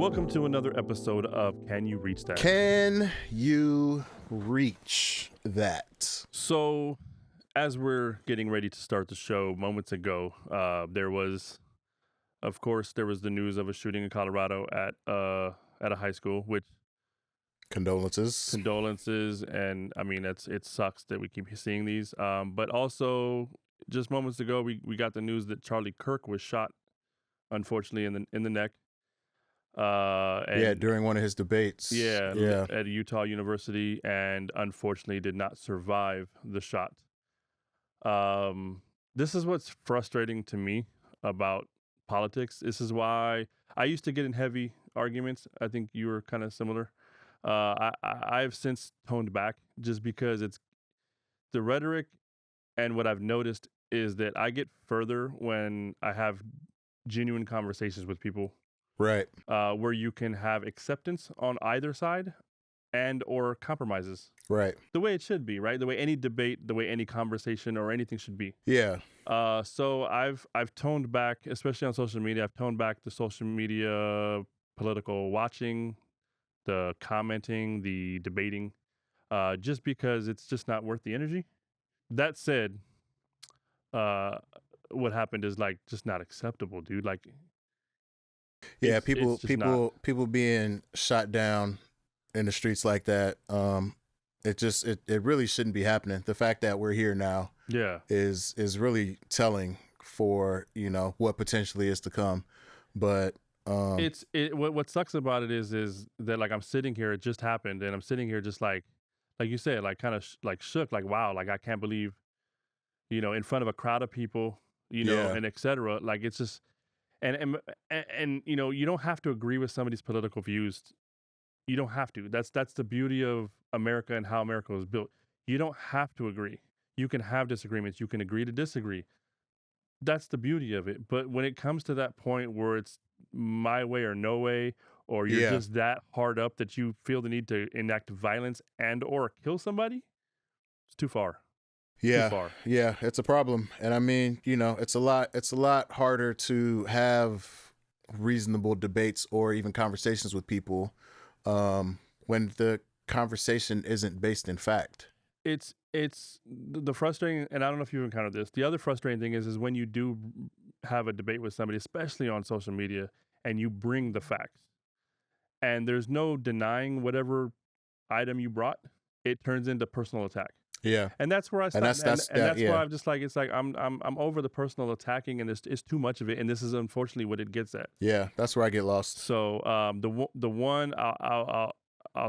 Welcome to another episode of Can You Reach That? Can you reach that? So, as we're getting ready to start the show, moments ago, there was the news of a shooting in Colorado at a high school, which Condolences. and I mean it sucks that we keep seeing these. But also, just moments ago, we got the news that Charlie Kirk was shot, unfortunately, in the neck. During one of his debates. At Utah University, and unfortunately did not survive the shot. This is what's frustrating to me about politics. This is why I used to get in heavy arguments. I think you were kind of similar. I've since toned back just because it's the rhetoric, and what I've noticed is that I get further when I have genuine conversations with people. Right. Where you can have acceptance on either side and or compromises. Right. The way it should be, right? The way any debate, the way any conversation or anything should be. Yeah. So I've toned back, especially on social media. I've toned back the social media political watching, the commenting, the debating, just because it's just not worth the energy. That said, what happened is like just not acceptable, dude. Like, yeah, people being shot down in the streets like that. It really shouldn't be happening. The fact that we're here now, is really telling for what potentially is to come. But what sucks about it is that like I'm sitting here, it just happened, and I'm sitting here just like you said, like kind of like shook, like wow, like I can't believe, in front of a crowd of people, and etc. Like it's just. And you don't have to agree with somebody's political views. You don't have to. That's the beauty of America and how America was built. You don't have to agree. You can have disagreements. You can agree to disagree. That's the beauty of it. But when it comes to that point where it's my way or no way, or you're just that hard up that you feel the need to enact violence and or kill somebody, it's too far. Yeah, it's a problem. And I mean, it's a lot harder to have reasonable debates or even conversations with people when the conversation isn't based in fact. It's the frustrating, and I don't know if you've encountered this. The other frustrating thing is when you do have a debate with somebody, especially on social media, and you bring the facts, and there's no denying whatever item you brought, it turns into personal attack. Yeah, and that's where I start, and that's why I'm just like, it's like I'm over the personal attacking, and it's too much of it, and this is unfortunately what it gets at. Yeah, that's where I get lost. So the one I'll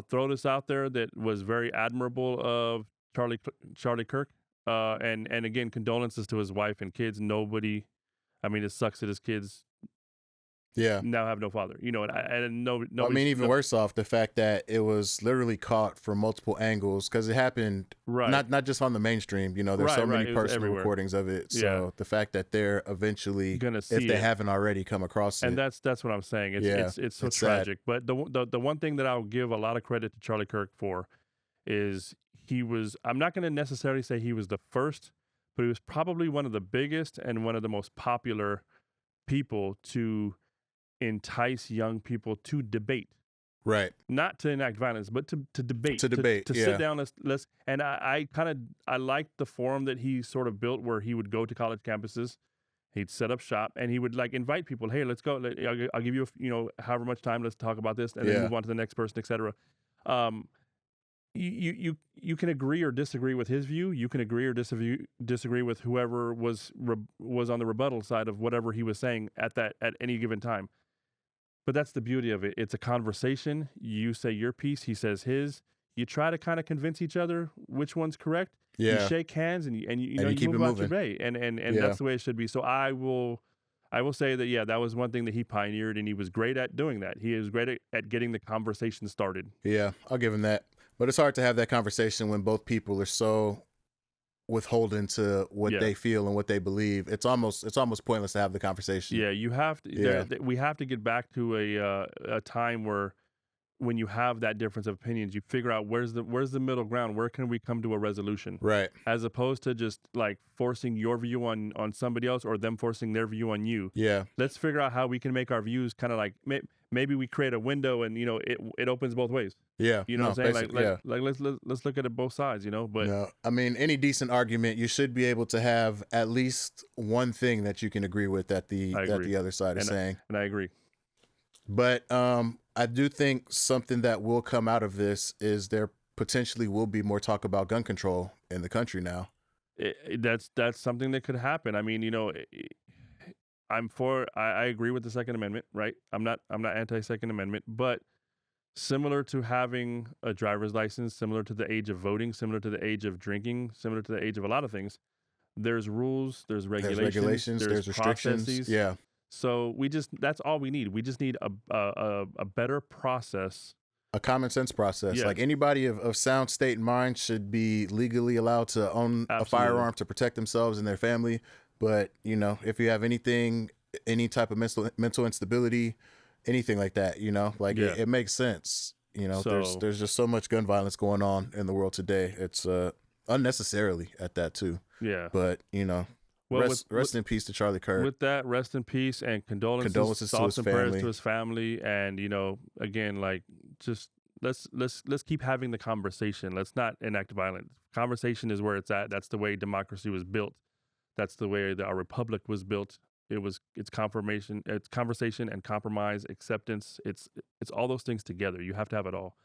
throw this out there that was very admirable of Charlie Kirk, and again, condolences to his wife and kids. Nobody, I mean, it sucks that his kids. Yeah. Now have no father, and no. I mean, even worse off, the fact that it was literally caught from multiple angles because it happened not just on the mainstream. There's so many personal recordings of it. So the fact that they're eventually gonna see if they haven't already come across it, and that's what I'm saying. It's so tragic. Sad. But the one thing that I'll give a lot of credit to Charlie Kirk for is he was. I'm not going to necessarily say he was the first, but he was probably one of the biggest and one of the most popular people to entice young people to debate, right? Not to enact violence, but to debate, to sit down. Let's and I liked the forum that he sort of built, where he would go to college campuses, he'd set up shop, and he would like invite people. Hey, let's go. I'll give you however much time. Let's talk about this, and then move on to the next person, etc. You can agree or disagree with his view. You can agree or disagree with whoever was on the rebuttal side of whatever he was saying at any given time. But that's the beauty of it. It's a conversation. You say your piece, he says his. You try to kind of convince each other which one's correct. Yeah. You shake hands and you keep move about your moving. day. And that's the way it should be. So I will say that that was one thing that he pioneered, and he was great at doing that. He was great at getting the conversation started. Yeah, I'll give him that. But it's hard to have that conversation when both people are so withholding to what they feel and what they believe. It's almost pointless to have the conversation. Yeah, you have to. We have to get back to a time where when you have that difference of opinions, you figure out where's the middle ground, where can we come to a resolution, right? As opposed to just like forcing your view on somebody else or them forcing their view on you. Yeah, let's figure out how we can make our views kind of like maybe we create a window and it opens both ways. Yeah, you know what I'm saying? Like let's look at it both sides, but no, I mean, any decent argument, you should be able to have at least one thing that you can agree with that the other side is saying. And I agree. But I do think something that will come out of this is there potentially will be more talk about gun control in the country now. That's something that could happen. I mean, I agree with the Second Amendment, right? I'm not anti-Second Amendment, but similar to having a driver's license, similar to the age of voting, similar to the age of drinking, similar to the age of a lot of things, there's rules, there's regulations, there's restrictions. Processes. Yeah. So that's all we need. We just need a better process. A common sense process. Yes. Like anybody of sound state and mind should be legally allowed to own a firearm to protect themselves and their family. But, if you have any type of mental instability, anything like that, it makes sense. There's just so much gun violence going on in the world today. It's unnecessarily at that too. Yeah. But, rest in peace to Charlie Kirk. With that, rest in peace and condolences to his family. Prayers to his family. And, again, like just let's keep having the conversation. Let's not enact violence. Conversation is where it's at. That's the way democracy was built. That's the way our republic was built. It's conversation and compromise, acceptance. It's all those things together. You have to have it all.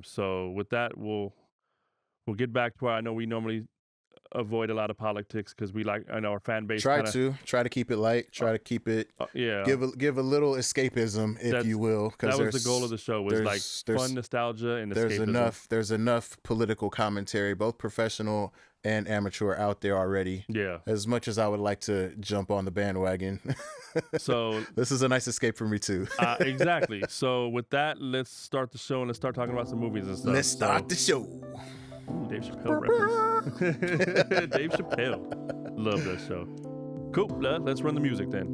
So with that, we'll get back to where I know we normally avoid a lot of politics because I know our fan base try to keep it light, try to keep it give a little escapism, if you will, because that was the goal of the show, was like fun nostalgia and escapism. There's enough political commentary, both professional and amateur, out there already. Yeah, as much as I would like to jump on the bandwagon, so this is a nice escape for me too. Exactly. So with that, let's start the show and let's start talking about some movies and stuff. Let's start the show. Ooh, Dave Chappelle reference. Dave Chappelle. Love that show. Cool. Let's run the music then.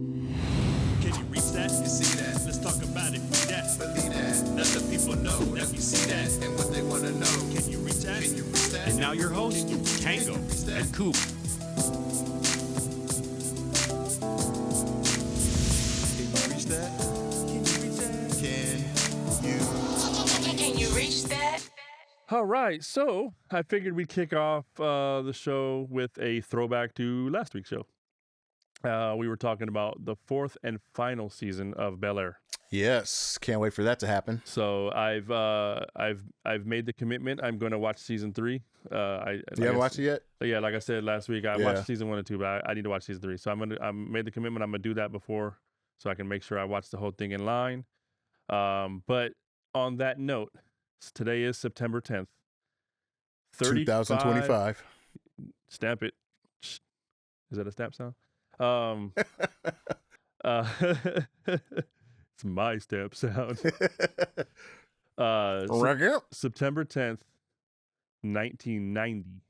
Can you reach that? You see that? Let's talk about it. Be that. Believe that. Let the people know that we see that and what they want to know. Can you reach that? Can you reach that? And now your host, Tango and Coop. Can you reach that? Can you reach that? Can you reach that? All right, so I figured we'd kick off the show with a throwback to last week's show. We were talking about the 4th and final season of Bel-Air. Yes, can't wait for that to happen. So I've made the commitment. I'm going to watch season 3. You haven't watched it yet? Yeah, like I said last week, I watched season 1 and 2, but I need to watch season 3. So I made the commitment. I'm gonna do that before, so I can make sure I watch the whole thing in line. But on that note, today is September 10th. 2025. Stamp it. Is that a stamp sound? It's my stamp sound. September 10th, 1990,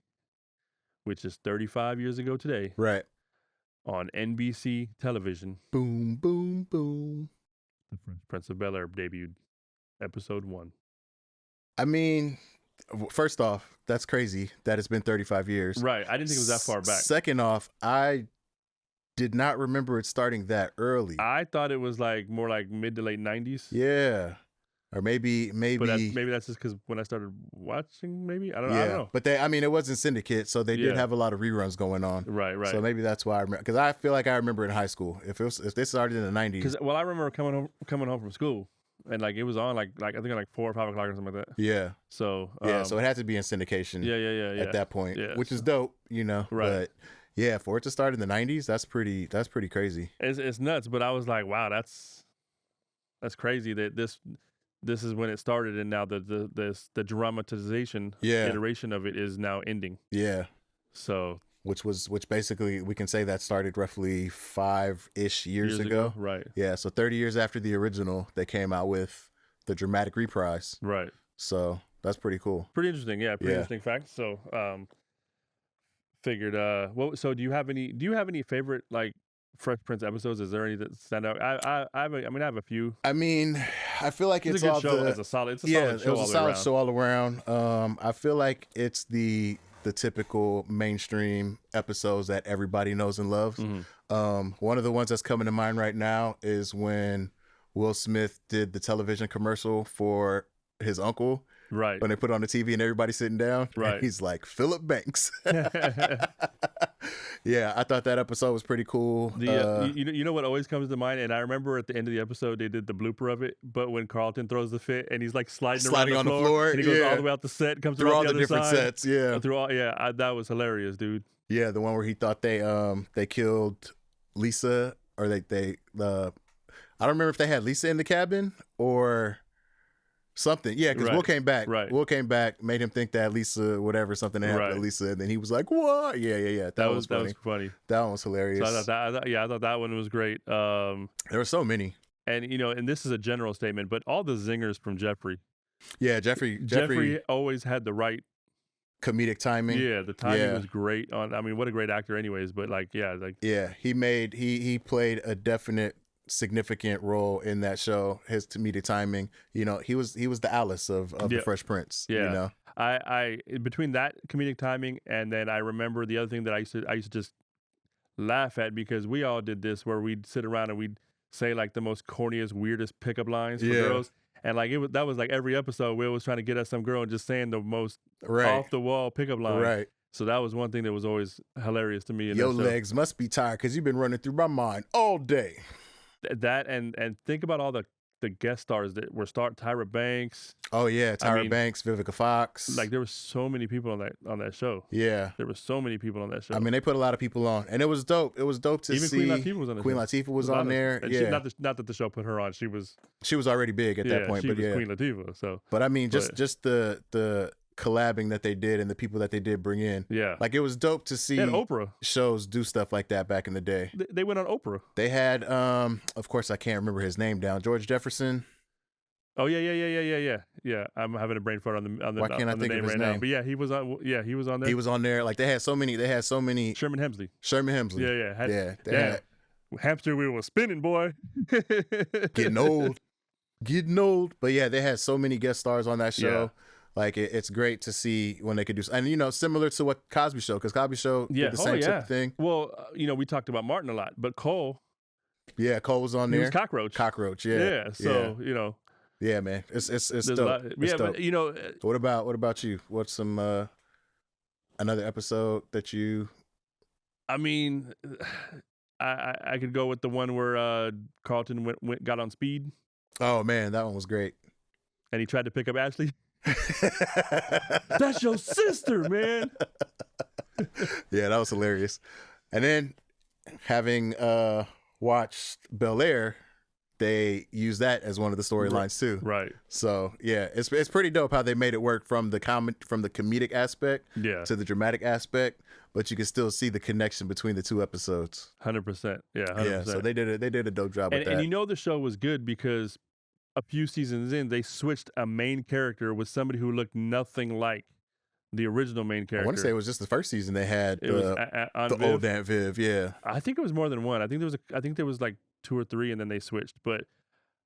which is 35 years ago today. Right. On NBC television. Boom, boom, boom. The Fresh Prince of Bel-Air debuted. Episode 1. I mean, first off, that's crazy that it's been 35 years. Right. I didn't think it was that far back. Second off, I did not remember it starting that early. I thought it was more like mid to late 90s. Yeah. Or maybe. But maybe that's just because when I started watching, maybe? I don't know. But it wasn't syndicate, so they did have a lot of reruns going on. Right. So maybe that's why I remember. Because I feel like I remember in high school. If they started in the 90s. Well, I remember coming home from school. And it was on I think at 4 or 5 o'clock or something like that. Yeah. So so it had to be in syndication. Yeah. At that point, which is dope, Right. But yeah, for it to start in the 90s, that's pretty crazy. It's nuts. But I was like, wow, that's crazy that this is when it started, and now the dramatization iteration of it is now ending. Yeah. So. Which basically we can say that started roughly 5-ish years ago. Right. Yeah, so 30 years after the original, they came out with the dramatic reprise. Right. So that's pretty cool. Pretty interesting. Yeah, interesting fact. So figured so do you have any favorite Fresh Prince episodes? Is there any that stand out? I have a few. I mean, I feel like it's a good all show. It's a solid show. It was a solid show all around. I feel like it's the typical mainstream episodes that everybody knows and loves. One of the ones that's coming to mind right now is when Will Smith did the television commercial for his uncle. Right. When they put it on the TV and everybody's sitting down. Right. And he's like, Philip Banks. Yeah, I thought that episode was pretty cool. You know what always comes to mind, and I remember at the end of the episode they did the blooper of it. But when Carlton throws the fit and he's like sliding around on the floor, and he goes all the way out the set, comes through all the the different side, sets, that was hilarious, dude. Yeah, the one where he thought they killed Lisa, or I don't remember if they had Lisa in the cabin or something. Yeah, because Will came back. Right. Will came back, made him think that Lisa, whatever, something happened to Lisa, and then he was like, "What?" Yeah. That was funny. That one was hilarious. So I thought that one was great. There were so many, and and this is a general statement, but all the zingers from Jeffrey. Yeah, Jeffrey always had the right comedic timing. Yeah, the timing was great. What a great actor, anyways. But he played a definite significant role in that show. His comedic timing, he was the Alice of the Fresh Prince. Yeah, I between that comedic timing and then I remember the other thing that I used to just laugh at, because we all did this where we'd sit around and we'd say like the most corniest, weirdest pickup lines for girls. And that was like every episode Will was trying to get at some girl and just saying the most off the wall pickup line. Right. So that was one thing that was always hilarious to me. Your legs must be tired because you've been running through my mind all day. That and think about all the guest stars that were Tyra Banks. Oh yeah, Tyra Banks, Vivica Fox. Like there were so many people on that show. Yeah, there were so many people on that show. I mean, they put a lot of people on, and it was dope. It was dope to see. Even Queen Latifah was on there. Queen Latifah was on there. Yeah, not that the show put her on. She was already big at that point. She was Queen Latifah. So, but I mean, just the collabing that they did and the people that they did bring in. Yeah, like it was dope to see Oprah shows do stuff like that back in the day. They went on Oprah. They had, of course, I can't remember his name down. George Jefferson. Oh yeah. I'm having a brain fart on the Why can't I think of his name? Now. But he was on. Yeah, he was on there. He was on there. Like they had so many. Sherman Hemsley. Yeah. Hamster wheel was spinning, boy. Getting old. But yeah, they had so many guest stars on that show. Yeah. Like it's great to see when they could do, and similar to what Cosby Show, because Cosby Show did the same type of thing. Well, we talked about Martin a lot, but Cole. Yeah, Cole was on there. He was Cockroach. Yeah. So Yeah, man, it's dope. It's dope. But what about you? What's some another episode that you? I mean, I could go with the one where Carlton got on speed. Oh man, that one was great. And he tried to pick up Ashley. That's your sister, man. Yeah, that was hilarious. And then having watched Bel Air, they use that as one of the storylines too. Right. So yeah, it's pretty dope how they made it work from the comedic aspect to the dramatic aspect, but you can still see the connection between the two episodes. 100%. Yeah. 100%. Yeah. So they did a dope job with that. And the show was good because a few seasons in, they switched a main character with somebody who looked nothing like the original main character. I want to say it was just the first season they had the old Aunt Viv. Yeah. I think it was more than one. I think there was like 2 or 3, and then they switched. But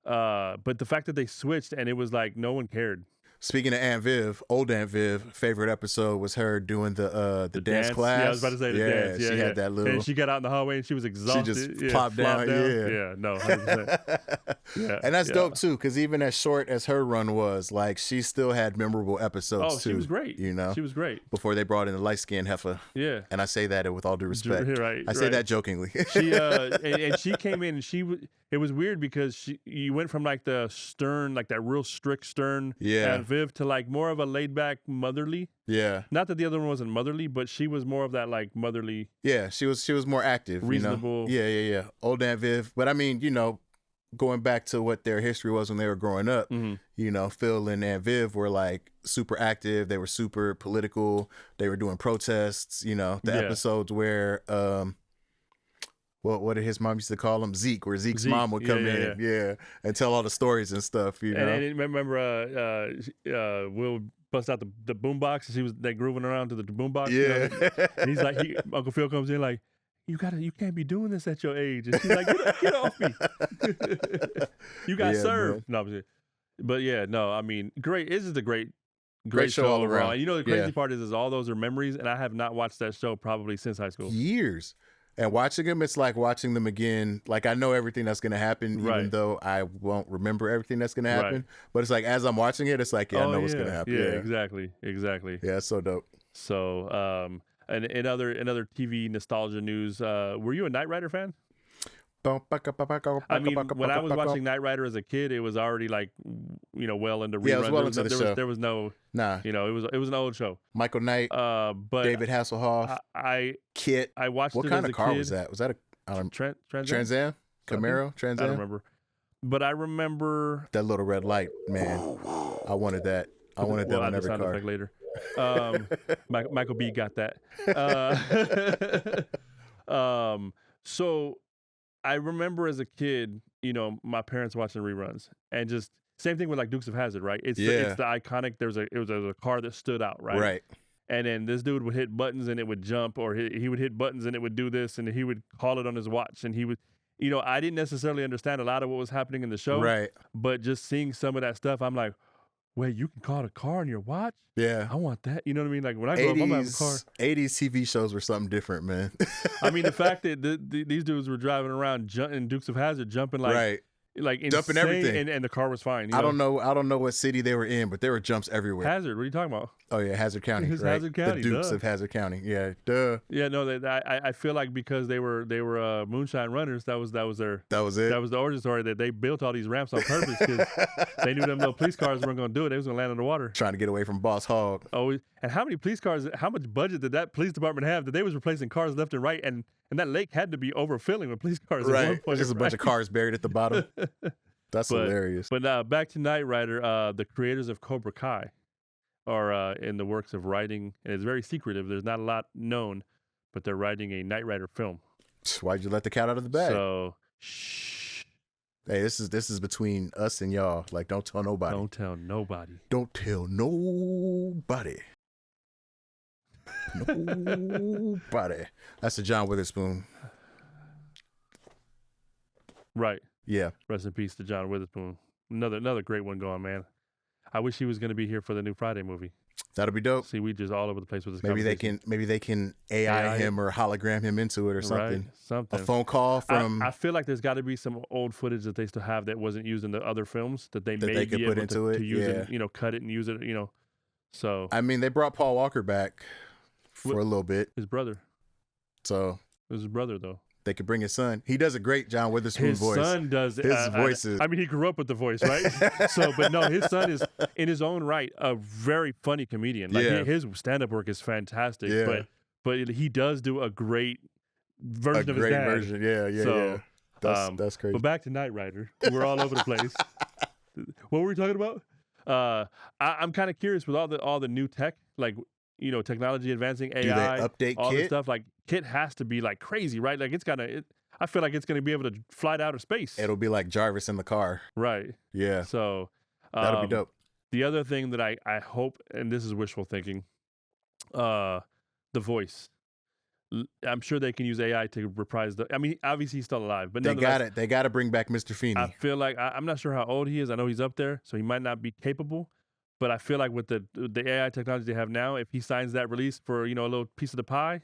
the fact that they switched and it was like no one cared. Speaking of Aunt Viv, old Aunt Viv, favorite episode was her doing the dance class. Yeah, I was about to say the dance. Yeah, she had that little. And she got out in the hallway and she was exhausted. She just plopped down. Yeah, no, 100%. Yeah, and that's dope too, because even as short as her run was, like she still had memorable episodes too. She was great. She was great. Before they brought in the light skinned heifer. Yeah, and I say that with all due respect. I say that jokingly. She and she came in and it was weird because you went from like the stern, like that real strict stern Aunt Viv to like more of a laid back motherly. Yeah. Not that the other one wasn't motherly, but she was more of that like motherly. Yeah, she was more active. Reasonable. Yeah. Old Aunt Viv. But I mean, going back to what their history was when they were growing up, Phil and Aunt Viv were like super active. They were super political. They were doing protests, the episodes where what did his mom used to call him? Zeke, where Zeke's mom would come in, and tell all the stories and stuff. And I remember Will bust out the boombox, and they grooving around to the boombox. Yeah, And he's like, Uncle Phil comes in like, you can't be doing this at your age. And she's like, get off me. You got served. Man. No, I'm just, but yeah, no, I mean, great. This is a great show all around. And you know, the crazy part is all those are memories, and I have not watched that show probably since high school. Years. And watching them, it's like watching them again. Like, I know everything that's going to happen, even though I won't remember everything that's going to happen. But it's like, as I'm watching it, it's like, I know what's going to happen. Yeah, exactly. Yeah, it's so dope. So, and in other TV nostalgia news, were you a Knight Rider fan? I mean, when I was watching Knight Rider as a kid, it was already like, well into reruns. Yeah, it was well into the show. There was no, it was an old show. Michael Knight, but David Hasselhoff, Kit. I watched what it kind as of car kid. was that? Was that a Trans Am? Camaro? Trans Am? I don't remember. But I remember that little red light, man. I wanted that. I wanted that on every car. Effect later. Michael B got that. So I remember as a kid, my parents watching reruns, and just same thing with like Dukes of Hazzard, right? It's the iconic. It was a car that stood out, right? Right. And then this dude would hit buttons and it would jump, or he would hit buttons and it would do this, and he would call it on his watch, and he would, I didn't necessarily understand a lot of what was happening in the show, right? But just seeing some of that stuff, I'm like, wait, you can call a car on your watch? Yeah. I want that. You know what I mean? Like, when I grow up, I'm going to have a car. 80s TV shows were something different, man. I mean, the fact that these dudes were driving around in Dukes of Hazzard, jumping like insane, jumping everything, and the car was fine. I don't know what city they were in, but there were jumps everywhere. Hazard, what are you talking about? Oh yeah, Hazard County. It's right? Hazard County. The Dukes of Hazard County. Yeah, duh. Yeah, no, I feel like because they were moonshine runners, that was it. That was the origin story, that they built all these ramps on purpose because they knew them little police cars weren't going to do it. They was going to land in the water, trying to get away from Boss Hogg. Oh, and how many police cars? How much budget did that police department have that they was replacing cars left and right, and that lake had to be overfilling with police cars. Right, at one point, just a bunch of cars buried at the bottom. That's hilarious. But back to Knight Rider, the creators of Cobra Kai are in the works of writing, and it's very secretive. There's not a lot known, but they're writing a Knight Rider film. Why'd you let the cat out of the bag? So, shh. Hey, this is between us and y'all. Like, don't tell nobody. Don't tell nobody. Don't tell nobody. Nobody. That's the John Witherspoon. Right. Yeah. Rest in peace to John Witherspoon. Another great one going, man. I wish he was going to be here for the new Friday movie. That'll be dope. See, we just all over the place with this. Maybe they can AI him or hologram him into it or something. Right, something. A phone call from. I feel like there's got to be some old footage that they still have that wasn't used in the other films that they may could be put able into to use it, cut it and use it, So I mean, they brought Paul Walker back for a little bit. His brother. So it was his brother though. They could bring his son. He does a great John Witherspoon voice. His son does. His voice is. I mean, he grew up with the voice, right? But no, his son is, in his own right, a very funny comedian. Like his stand-up work is fantastic. Yeah. But he does do a great version of his dad. Version. Yeah. That's crazy. But back to Knight Rider. We're all over the place. What were we talking about? I'm kind of curious with all the new tech, like, technology advancing, AI, do they update all Kit? this stuff. Like, Kit has to be like crazy, right? Like, I feel like it's gonna be able to fly to outer space. It'll be like Jarvis in the car. Right. Yeah. So that'll be dope. The other thing that I hope, and this is wishful thinking, the voice. I'm sure they can use AI to reprise I mean, obviously he's still alive, but they got it. They got to bring back Mr. Feeney. I feel like I'm not sure how old he is. I know he's up there, so he might not be capable. But I feel like with the AI technology they have now, if he signs that release for a little piece of the pie,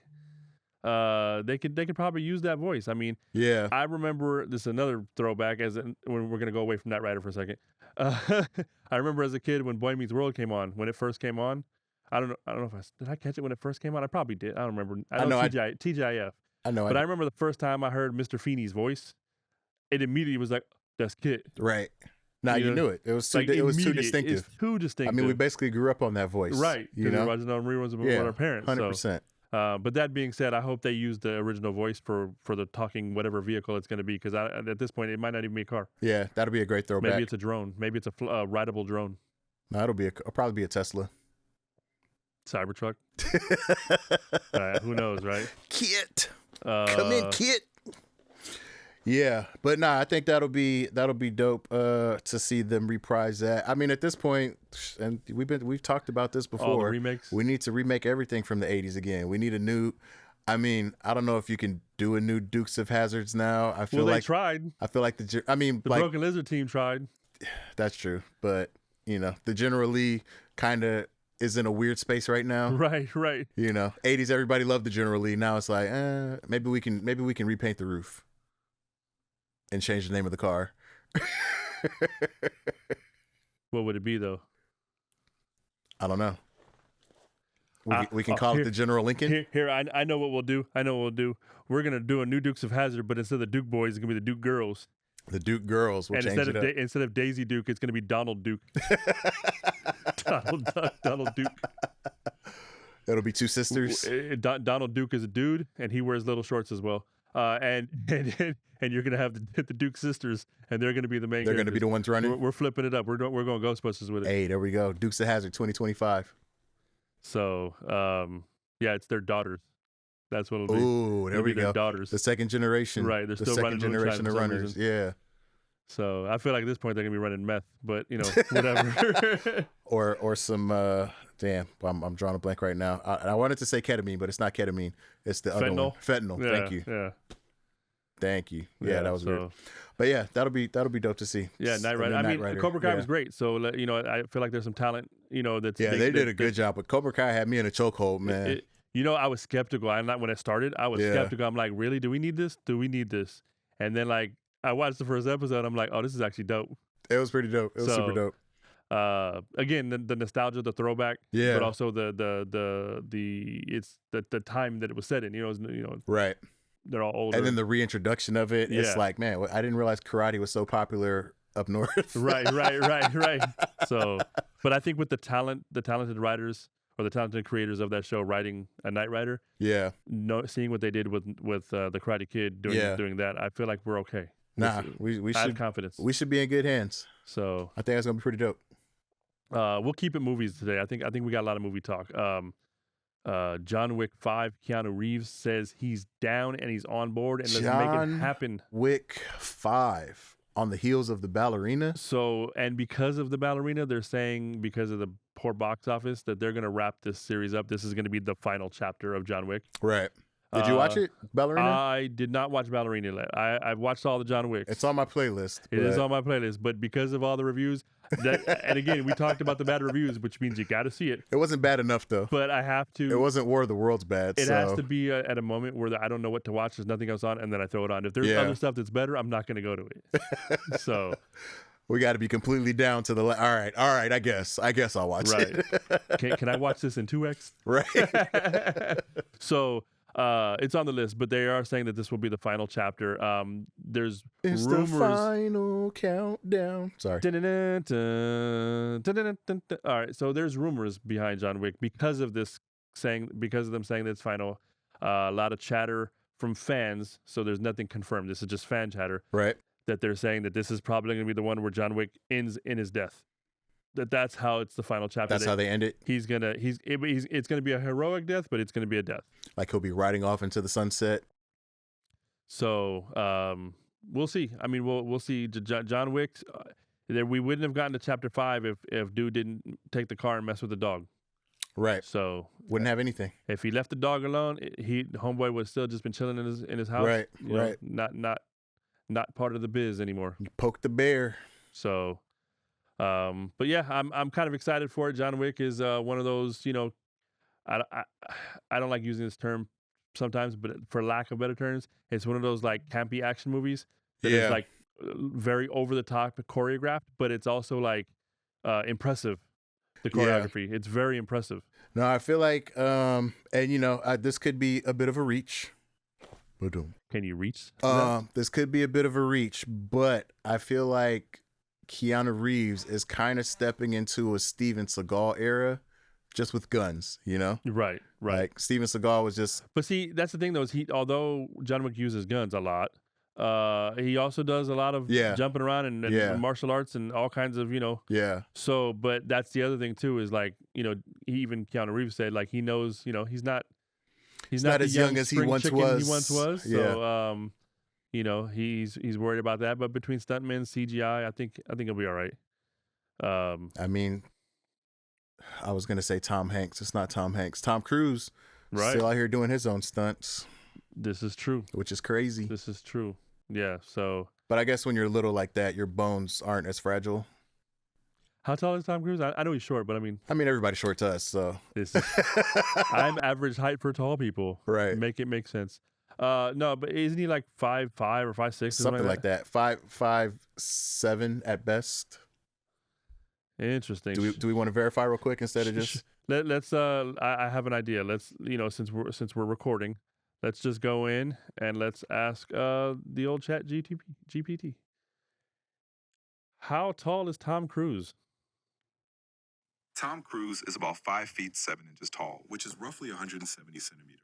they could probably use that voice. I mean, yeah. I remember this is another throwback when we're gonna go away from Knight Rider for a second. I remember as a kid when Boy Meets World came on, when it first came on. I don't know if did I catch it when it first came on. I probably did. I don't remember. I know TGIF. I know. But I remember the first time I heard Mr. Feeney's voice, it immediately was like, that's Kit. Right. Now you knew it. It was too distinctive. It's too distinctive. I mean, we basically grew up on that voice. Right. You know? We were watching on reruns with our parents. 100%. So, but that being said, I hope they use the original voice for the talking whatever vehicle it's going to be, because at this point, it might not even be a car. Yeah, that'll be a great throwback. Maybe it's a drone. Maybe it's a rideable drone. No, it'll probably be a Tesla. Cybertruck. Who knows, right? Kit. Come in, Kit. Yeah, but I think that'll be dope to see them reprise that. I mean, at this point, and we've talked about this before. All the remakes. We need to remake everything from the 80s again. We need a new I mean, I don't know if you can do a new Dukes of Hazzards now. I feel they like tried. I feel like the Broken Lizard team tried. That's true, but the General Lee kind of is in a weird space right now. Right. 80s, everybody loved the General Lee. Now it's like, maybe we can repaint the roof and change the name of the car. What would it be though? I don't know. We can call it the General Lincoln. Here, I know what we'll do. We're gonna do a new Dukes of Hazzard, but instead of the Duke boys, it's gonna be the Duke girls. The Duke girls will change it up. Instead of Daisy Duke, it's gonna be Donald Duke. Donald Duke. It'll be two sisters. Donald Duke is a dude, and he wears little shorts as well. And you're gonna have the Duke sisters, and they're gonna be the main. They're gonna be the ones running. We're flipping it up. We're going Ghostbusters with it. Hey, there we go. Dukes of Hazzard 2025. So, it's their daughters. That's what it'll be. Ooh, there we go. Their daughters. The second generation. Right. They're still running generation of runners. Yeah. So I feel like at this point they're gonna be running meth, but whatever. or some damn, I'm drawing a blank right now. I wanted to say ketamine, but it's not ketamine. It's the other one. Fentanyl. Yeah, Thank you. Yeah. Thank you. Yeah, that was weird. But yeah, that'll be dope to see. Yeah, Knight Rider. I mean, Cobra Kai was great. So I feel like there's some talent. That's they did a good job. But Cobra Kai had me in a chokehold, man. I was skeptical. When it started, I was skeptical. I'm like, really? Do we need this? And then I watched the first episode. I'm like, oh, this is actually dope. It was pretty dope. It was super dope. Again, the nostalgia, the throwback, but also the time that it was set in. Right. They're all older, and then the reintroduction of it. It's like, man, I didn't realize karate was so popular up north. Right. So, but I think with the talented writers or the talented creators of that show writing a Knight Rider, seeing what they did with the Karate Kid doing that, I feel like we're okay. We should have confidence. We should be in good hands. So I think that's gonna be pretty dope. We'll keep it movies today. I think we got a lot of movie talk. John Wick 5, Keanu Reeves says he's down and he's on board, and let's make it happen. Wick 5 on the heels of the ballerina. So, and because of the ballerina, they're saying because of the poor box office that they're going to wrap this series up. This is going to be the final chapter of John Wick. Right. Did you watch it, Ballerina? I did not watch Ballerina. I've watched all the John Wicks. It's on my playlist. It is on my playlist, but because of all the reviews, and again, we talked about the bad reviews, which means you got to see it. It wasn't bad enough, though. But I have to. It wasn't War of the Worlds bad. It has to be at a moment where I don't know what to watch. There's nothing else on, and then I throw it on. If there's other stuff that's better, I'm not going to go to it. So we got to be completely down to the all right. I guess I'll watch it. Can I watch this in 2x? Right. So. It's on the list, but they are saying that this will be the final chapter. There's it's rumors. The final countdown. Sorry. All right, so there's rumors behind John Wick because of them saying that it's final. A lot of chatter from fans, so there's nothing confirmed. This is just fan chatter. Right. That they're saying that this is probably going to be the one where John Wick ends in his death. That's how it's the final chapter. That's how they end it. It's gonna be a heroic death, but it's gonna be a death. Like he'll be riding off into the sunset. So we'll see. I mean, we'll see. John Wick. We wouldn't have gotten to chapter 5 if dude didn't take the car and mess with the dog. Right. So wouldn't have anything. If he left the dog alone, homeboy would still just been chilling in his house. Right. Right. Not part of the biz anymore. You poke the bear. So. But yeah, I'm kind of excited for it. John Wick is one of those, I don't like using this term sometimes, but for lack of better terms, it's one of those like campy action movies that is like very over the top choreographed, but it's also like impressive. The choreography, it's very impressive. No, I feel like, and this could be a bit of a reach. Can you reach? This could be a bit of a reach, but I feel like Keanu Reeves is kind of stepping into a Steven Seagal era, just with guns, Right. Like Steven Seagal was just. But see, that's the thing though, is although John Wick uses guns a lot, he also does a lot of jumping around and martial arts and all kinds of, Yeah. So, but that's the other thing too, is like, even Keanu Reeves said, like, he knows, he's not as young as he once was. So, he's worried about that. But between stuntmen, CGI, I think he'll be all right. I mean, I was gonna say Tom Hanks. It's not Tom Hanks. Tom Cruise Still out here doing his own stunts. This is true. Which is crazy. This is true. Yeah, so. But I guess when you're little like that, your bones aren't as fragile. How tall is Tom Cruise? I know he's short, but I mean everybody's short to us, so. I'm average height for tall people. Right. Make it make sense. No, but isn't he like 5'5" or 5'6"? Something like that. 5'7" at best. Interesting. Do we want to verify real quick instead of just? Let's. I have an idea. Let's. Since we're recording, let's just go in and let's ask the old chat GPT. How tall is Tom Cruise? Tom Cruise is about 5 feet 7 inches tall, which is roughly 170 centimeters.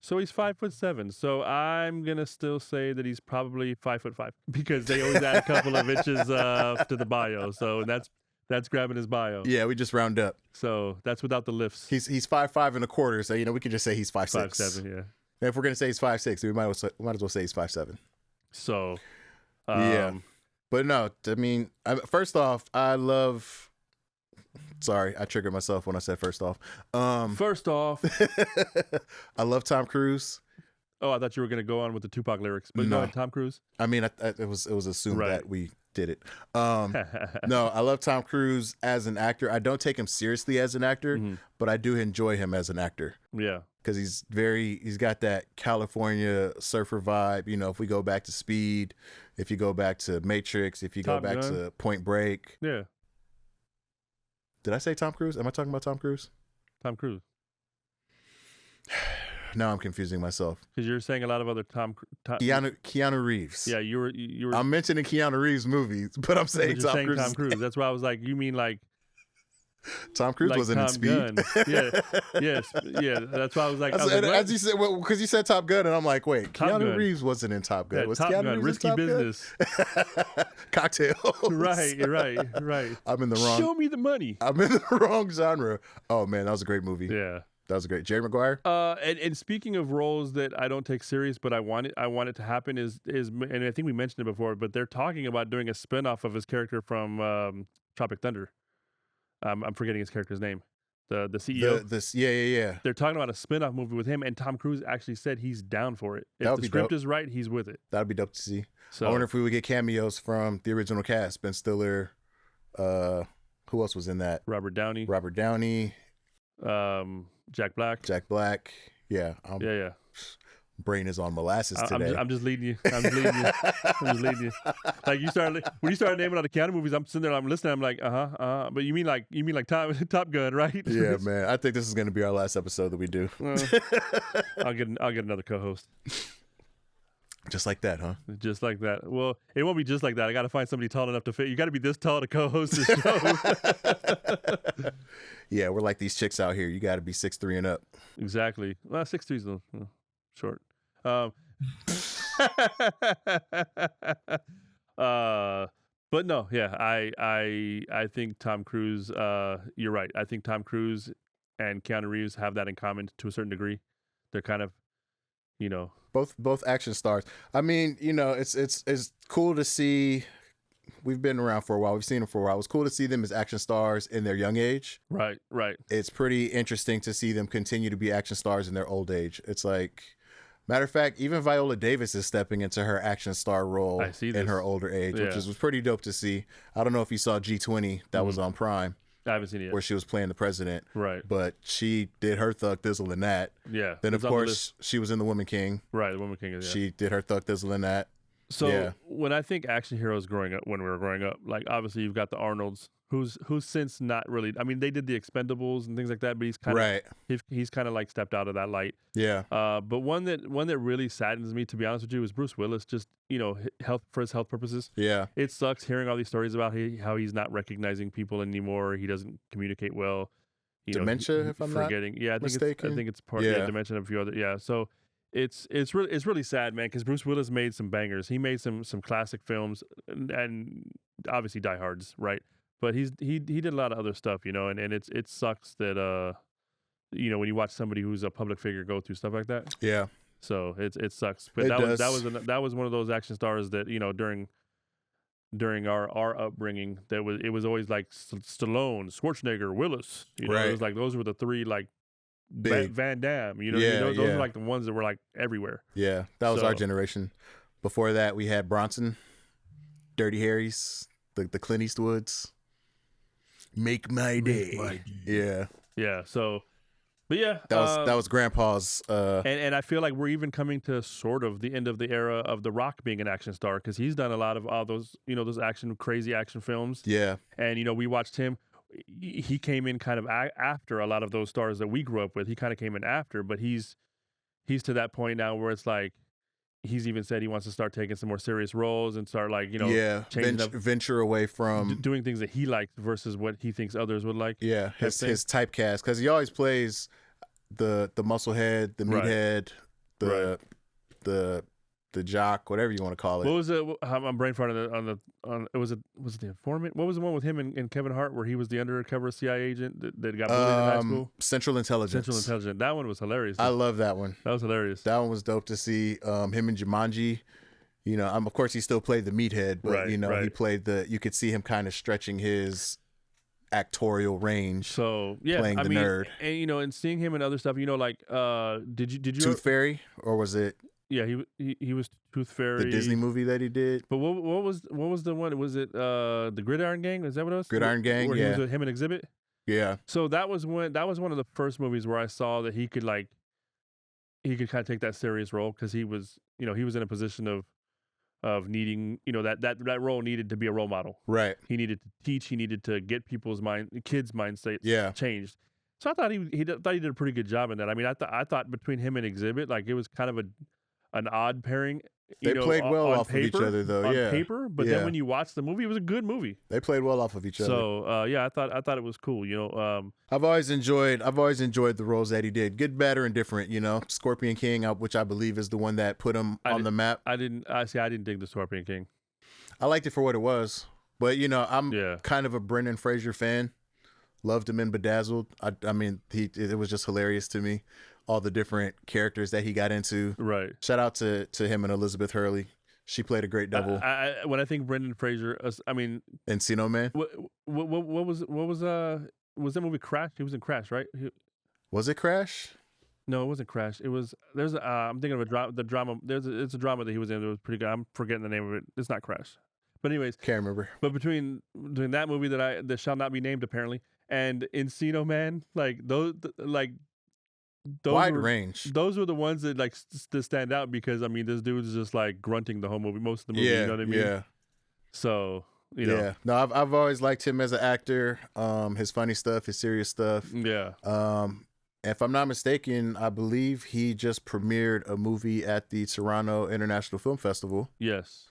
So he's 5'7". So I'm gonna still say that he's probably 5'5" because they always add a couple of inches to the bio. So that's grabbing his bio. Yeah, we just round up. So that's without the lifts. He's 5'5" and a quarter. So we could just say he's 5'6". 5'7", yeah. And if we're gonna say he's 5'6", we might as well say he's 5'7". So. Yeah. But no, I mean, first off, I love. Sorry, I triggered myself when I said first off. First off, I love Tom Cruise. Oh, I thought you were gonna go on with the Tupac lyrics, but no, Tom Cruise. I mean, it was assumed that we did it. No, I love Tom Cruise as an actor. I don't take him seriously as an actor, but I do enjoy him as an actor. Yeah. Because he's got that California surfer vibe. If we go back to Speed, if you go back to Matrix, if you go back to Point Break. Yeah. Did I say Tom Cruise? Am I talking about Tom Cruise? Tom Cruise. Now I'm confusing myself. Because you're saying a lot of other Keanu Reeves. Yeah, you were. I'm mentioning Keanu Reeves movies, but I'm saying Tom Cruise. Tom Cruise. That's why I was like, you mean like. Tom Cruise wasn't in Speed. Yeah. That's why I was like, as you said, because you said Top Gun, and I'm like, wait, Keanu Reeves wasn't in Top Gun. Yeah, was Top Keanu Gun, Reeves Risky in Top Business, Cocktails. Right. I'm in the wrong. Show me the money. I'm in the wrong genre. Oh man, that was a great movie. Yeah, that was great. Jerry Maguire. And speaking of roles that I don't take serious, but I want it to happen is, and I think we mentioned it before, but they're talking about doing a spinoff of his character from Tropic Thunder. I'm forgetting his character's name. The CEO. Yeah. They're talking about a spin-off movie with him, and Tom Cruise actually said he's down for it. If the script is right, he's with it. That'd be dope to see. So, I wonder if we would get cameos from the original cast. Ben Stiller. Who else was in that? Robert Downey. Jack Black. Yeah. Yeah. Brain is on molasses today. I'm just leading you. Like when you started naming all the Keanu movies, I'm sitting there, I'm listening. I'm like, But you mean like Top Gun, right? Yeah, man. I think this is going to be our last episode that we do. I'll get another co-host. Just like that, huh? Just like that. Well, it won't be just like that. I got to find somebody tall enough to fit. You got to be this tall to co-host the show. Yeah, we're like these chicks out here. You got to be 6'3" and up. Exactly. Well, 6'3" is short. But no, yeah, I think Tom Cruise. You're right. I think Tom Cruise and Keanu Reeves have that in common to a certain degree. They're kind of, both action stars. I mean, it's cool to see. We've been around for a while. We've seen them for a while. It's cool to see them as action stars in their young age. Right. It's pretty interesting to see them continue to be action stars in their old age. It's like, matter of fact, even Viola Davis is stepping into her action star role in her older age, which was pretty dope to see. I don't know if you saw G20 that was on Prime. I haven't seen it yet. Where she was playing the president. Right. But she did her Thug Thizzle in that. Yeah. Then, of course, she was in The Woman King. Right, The Woman King. Yeah. She did her Thug Thizzle in that. So when I think action heroes when we were growing up, like obviously you've got the Arnolds, who's since not really. I mean, they did the Expendables and things like that, but he's kind of he's kind of like stepped out of that light. Yeah. But one that really saddens me, to be honest with you, is Bruce Willis. Just for his health purposes. Yeah. It sucks hearing all these stories about how he's not recognizing people anymore. He doesn't communicate well. Dementia, if I'm forgetting. Not yeah, I think it's part. Yeah, dementia and a few other. Yeah, so. It's really sad, man, because Bruce Willis made some bangers. He made some classic films, and obviously Die Hards, right? But he did a lot of other stuff, and it sucks that when you watch somebody who's a public figure go through stuff like that. Yeah. So it sucks. But that was one of those action stars that during our upbringing it was always like Stallone, Schwarzenegger, Willis. Right. It was like those were the three like Van Damme. You know, those are like the ones that were like everywhere. Yeah, that was our generation. Before that, we had Bronson, Dirty Harry's, the Clint Eastwoods. Make my day. Yeah. Yeah. So, but yeah, that was Grandpa's. And I feel like we're even coming to sort of the end of the era of The Rock being an action star, because he's done a lot of all those, you know, those crazy action films. Yeah. And you know, we watched him. He came in kind of after a lot of those stars that we grew up with. He kind of came in after, but he's to that point now where it's like he's even said he wants to start taking some more serious roles and start like, you know, venture away from doing things that he likes versus what he thinks others would like. Yeah, his typecast, because he always plays the musclehead, the meathead, the jock, whatever you want to call it. What was it? I'm brain farting was it the Informant? What was the one with him and Kevin Hart where he was the undercover CIA agent that got bullied in high school? Central Intelligence. That one was hilarious. I love that one. That was hilarious. That one was dope to see. Him and Jumanji. You know, of course he still played the meathead, but he played you could see him kind of stretching his actorial range. So yeah, playing the nerd, and you know, and seeing him and other stuff. You know, like did you Tooth Fairy, or was it? Yeah, he was Tooth Fairy. The Disney movie that he did. But what was the one? Was it the Gridiron Gang? Is that what it was? Gridiron Gang. Where he was with him and Exhibit. Yeah. So that was one of the first movies where I saw that he could kind of take that serious role, because he was in a position of needing, you know, that role needed to be a role model. Right. He needed to teach. He needed to get kids' mindsets changed. So I thought he did a pretty good job in that. I mean, I thought between him and Exhibit, like, it was kind of an odd pairing. They played well off of each other, though. On paper, but then when you watch the movie, it was a good movie. They played well off of each other. So yeah, I thought it was cool. You know, I've always enjoyed the roles that he did, good, bad, or indifferent. You know, Scorpion King, which I believe is the one that put him on the map. I didn't dig the Scorpion King. I liked it for what it was, but you know, I'm kind of a Brendan Fraser fan. Loved him in Bedazzled. I mean, it was just hilarious to me, all the different characters that he got into. Right. Shout out to him and Elizabeth Hurley. She played a great double. When I think Brendan Fraser, I mean, Encino Man. What was that movie Crash? He was in Crash, right? Was it Crash? No, it wasn't Crash. It was I'm thinking of the drama. It's a drama that he was in. It was pretty good. I'm forgetting the name of it. It's not Crash. But anyways, can't remember. But between that movie that shall not be named apparently, and Encino Man, like those wide range. Those were the ones that like stand out, because I mean, this dude is just like grunting the whole movie, most of the movie. You know what I mean? Yeah. So you know. Yeah. No, I've always liked him as an actor. His funny stuff, his serious stuff. Yeah. If I'm not mistaken, I believe he just premiered a movie at the Toronto International Film Festival. Yes.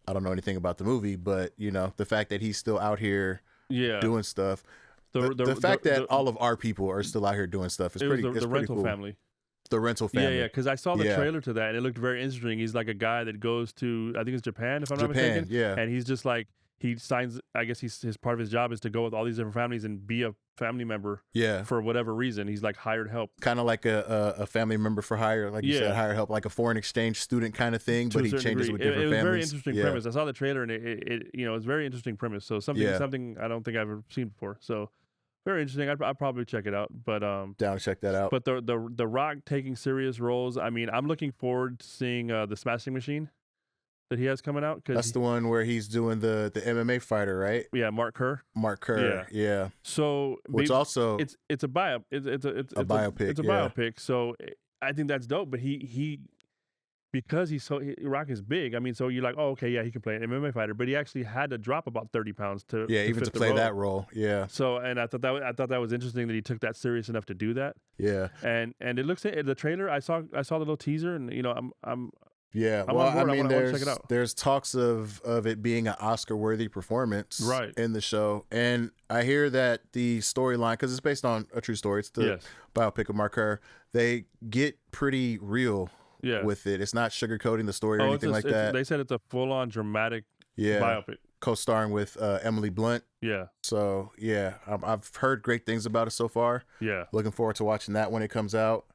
I don't know anything about the movie, but you know, the fact that he's still out here doing stuff. The fact that all of our people are still out here doing stuff is pretty cool. The Rental Family. The Rental Family. Yeah, because I saw the trailer to that and it looked very interesting. He's like a guy that goes to, I think it's Japan, if I'm not mistaken. Yeah. And he's just like, he signs, I guess his part of his job is to go with all these different families and be a family member. Yeah. For whatever reason. He's like hired help. Kind of like a family member for hire, like you said, hired help, like a foreign exchange student kind of thing, but he changes with different families. It was a very interesting premise. I saw the trailer and it it's a very interesting premise. So something I don't think I've ever seen before. So very interesting. I'd probably check it out. But down to check that out. But the Rock taking serious roles. I mean, I'm looking forward to seeing the Smashing Machine that he has coming out. That's the one where he's doing the MMA fighter, right? Yeah, Mark Kerr. Yeah. So which also it's a biopic. It's a biopic. It's a biopic. So I think that's dope. But he because Rock is big. I mean, so you're like, oh, okay, yeah, he can play an MMA fighter, but he actually had to drop about 30 pounds to even to play that role. Yeah. So and I thought that was interesting that he took that serious enough to do that. Yeah. And it looks at the trailer. I saw the little teaser, and you know, I'm yeah. Well, I mean, there's talks of it being an Oscar-worthy performance in the show, and I hear that the storyline, because it's based on a true story, it's the biopic of Mark Kerr. They get pretty real. With it. It's not sugarcoating the story or anything like that. They said it's a full-on dramatic biopic. Co-starring with Emily Blunt. Yeah. So, yeah, I've heard great things about it so far. Yeah. Looking forward to watching that when it comes out.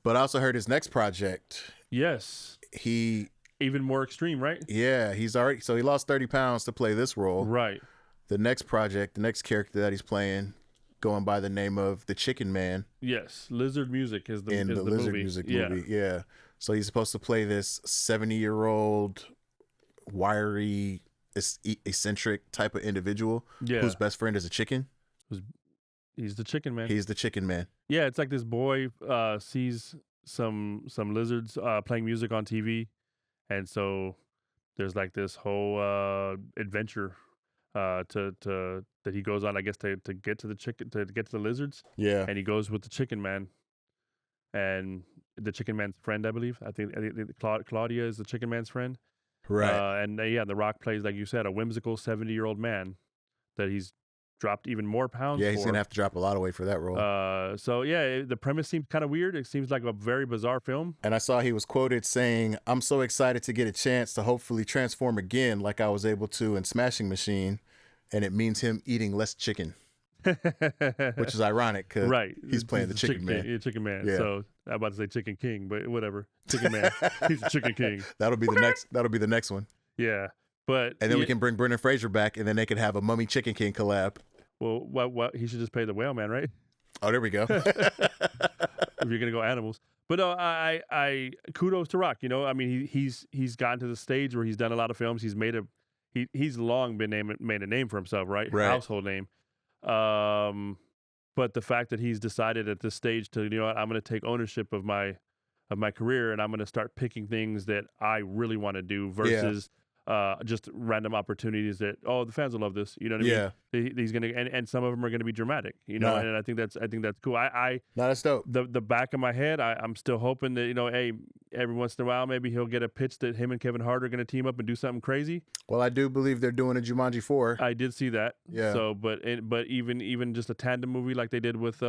But I also heard his next project. Yes. Even more extreme, right? Yeah. He lost 30 pounds to play this role. Right. The next project, the next character that he's playing, going by the name of the Chicken Man. Yes, Lizard Music is the Lizard movie. Music movie. Yeah. So he's supposed to play this 70-year-old, wiry, eccentric type of individual whose best friend is a chicken. He's the Chicken Man. He's the Chicken Man. Yeah, it's like this boy sees some lizards playing music on TV, and so there's like this whole adventure that he goes on, I guess, to get to the lizards. Yeah. And he goes with the Chicken Man, and the Chicken Man's friend, I believe. I think Claudia is the Chicken Man's friend. Right. And The Rock plays, like you said, a whimsical 70-year-old man that he's dropped even more pounds. Yeah, he's gonna have to drop a lot of weight for that role. So the premise seems kind of weird. It seems like a very bizarre film. And I saw he was quoted saying, "I'm so excited to get a chance to hopefully transform again, like I was able to in Smashing Machine," and it means him eating less chicken, which is ironic because he's playing the Chicken Man. Chicken Man. Yeah. So I'm about to say Chicken King, but whatever. Chicken Man. He's the Chicken King. That'll be the next one. Yeah, but and then we can bring Brendan Fraser back, and then they could have a Mummy Chicken King collab. Well, what he should just pay the Whale Man, right? Oh, there we go. If you're gonna go animals, but no, I kudos to Rock. You know, I mean, he's gotten to the stage where he's done a lot of films. He's long been made a name for himself, right? Household name. But the fact that he's decided at this stage to, I'm going to take ownership of my career, and I'm going to start picking things that I really want to do versus just random opportunities that, the fans will love this. You know what I mean? He's gonna, and some of them are going to be dramatic. And I think that's cool. That's dope. The back of my head, I'm still hoping that, hey, every once in a while maybe he'll get a pitch that him and Kevin Hart are going to team up and do something crazy. Well, I do believe they're doing a Jumanji 4. I did see that. Yeah. So, but even just a tandem movie like they did with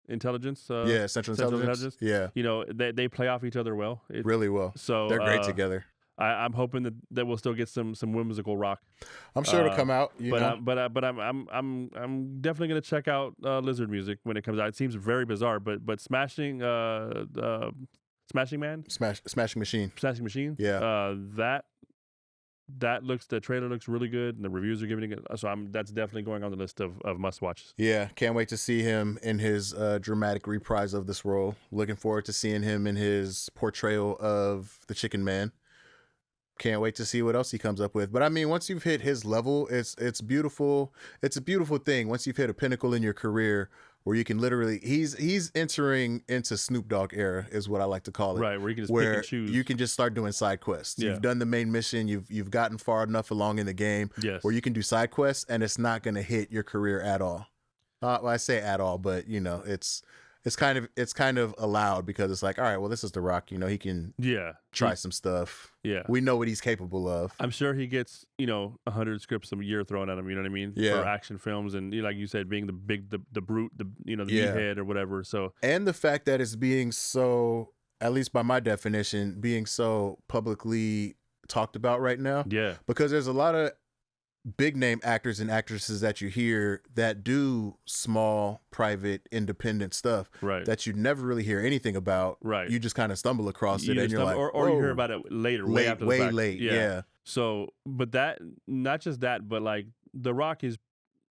Intelligence. Central Intelligence. Yeah. They play off each other well. Really well. So they're great together. I'm hoping that we'll still get some whimsical Rock. I'm sure it'll come out. I'm definitely gonna check out Lizard Music when it comes out. It seems very bizarre, but Smashing Machine. Yeah. The trailer looks really good, and the reviews are giving it. So that's definitely going on the list of must watches. Yeah, can't wait to see him in his dramatic reprise of this role. Looking forward to seeing him in his portrayal of the Chicken Man. Can't wait to see what else he comes up with. But I mean, once you've hit his level, it's beautiful. It's a beautiful thing. Once you've hit a pinnacle in your career where you can literally, he's entering into Snoop Dogg era is what I like to call it. Right, where you can just pick and choose. You can just start doing side quests. Yeah. You've done the main mission. You've gotten far enough along in the game where you can do side quests and it's not going to hit your career at all. Well, I say at all, but it's kind of allowed because it's like, all right, well, this is The Rock. He can try some stuff. Yeah. We know what he's capable of. I'm sure he gets, 100 scripts a year thrown at him, you know what I mean? Yeah. For action films and, like you said, being the brute, the meathead or whatever. So. And the fact that it's being so, at least by my definition, being so publicly talked about right now. Yeah. Because there's a lot of big name actors and actresses that you hear that do small, private, independent stuff that you never really hear anything about. Right. You just kind of stumble across it and you're like, or you hear about it later, way after the fact. Late. Yeah. So, but that, not just that, but like The Rock is